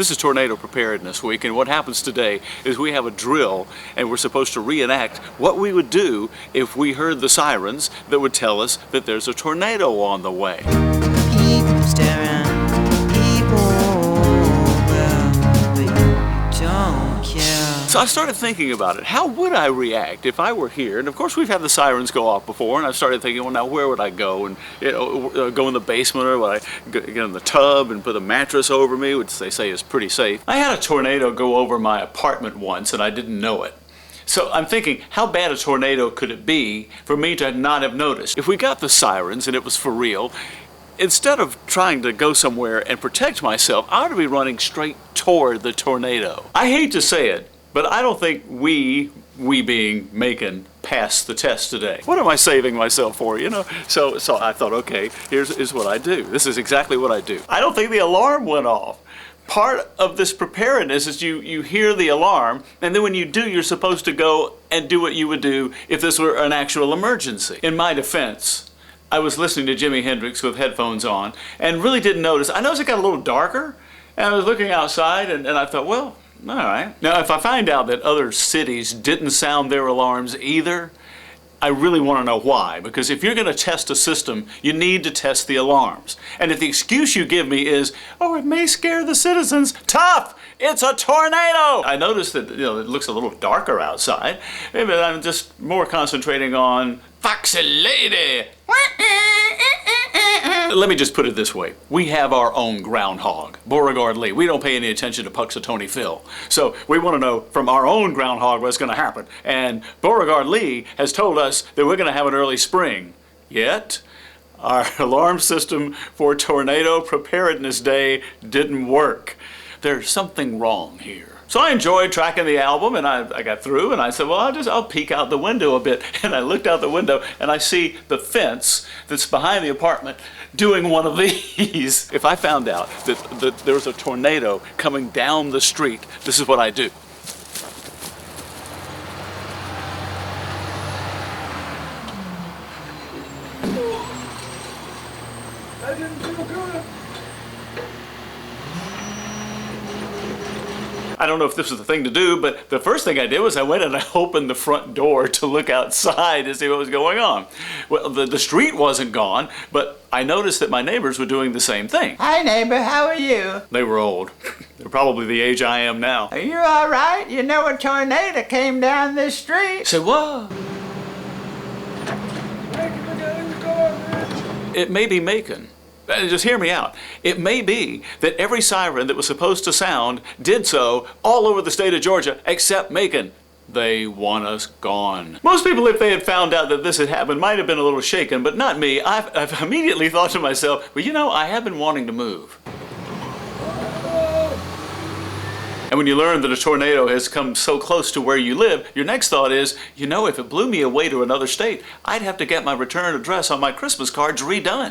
This is Tornado Preparedness Week, and what happens today is we have a drill and we're supposed to reenact what we would do if we heard the sirens that would tell us that there's a tornado on the way. People staring, people we don't care. So I started thinking about it. How would I react if I were here? And of course we've had the sirens go off before, and I started thinking, well, now where would I go? And go in the basement, or would I get in the tub and put a mattress over me, which they say is pretty safe. I had a tornado go over my apartment once and I didn't know it. So I'm thinking, how bad a tornado could it be for me to not have noticed? If we got the sirens and it was for real, instead of trying to go somewhere and protect myself, I ought to be running straight toward the tornado. I hate to say it, but I don't think we being Macon, passed the test today. What am I saving myself for, you know? So I thought, okay, here's what I do. This is exactly what I do. I don't think the alarm went off. Part of this preparedness is you hear the alarm, and then when you do, you're supposed to go and do what you would do if this were an actual emergency. In my defense, I was listening to Jimi Hendrix with headphones on and really didn't notice. I noticed it got a little darker, and I was looking outside and I thought, well, all right. Now, if I find out that other cities didn't sound their alarms either, I really want to know why. Because if you're going to test a system, you need to test the alarms. And if the excuse you give me is, oh, it may scare the citizens, tough! It's a tornado! I noticed that, it looks a little darker outside. Maybe I'm just more concentrating on Foxy Lady. Let me just put it this way. We have our own groundhog, Beauregard Lee. We don't pay any attention to Puxatony Phil. So we want to know from our own groundhog what's going to happen. And Beauregard Lee has told us that we're going to have an early spring. Yet, our alarm system for Tornado Preparedness Day didn't work. There's something wrong here. So I enjoyed tracking the album, and I got through, and I said, well, I'll peek out the window a bit. And I looked out the window, and I see the fence that's behind the apartment doing one of these. If I found out that there was a tornado coming down the street, this is what I do. I didn't feel good. I don't know if this was the thing to do, but the first thing I did was I went and I opened the front door to look outside to see what was going on. Well, the street wasn't gone, but I noticed that my neighbors were doing the same thing. Hi neighbor, how are you? They were old. They're probably the age I am now. Are you all right? You know a tornado came down this street. Say what? It may be Macon. Just hear me out. It may be that every siren that was supposed to sound did so all over the state of Georgia except Macon. They want us gone. Most people, if they had found out that this had happened, might have been a little shaken, but not me. I've immediately thought to myself, well, I have been wanting to move. And when you learn that a tornado has come so close to where you live, your next thought is, if it blew me away to another state, I'd have to get my return address on my Christmas cards redone.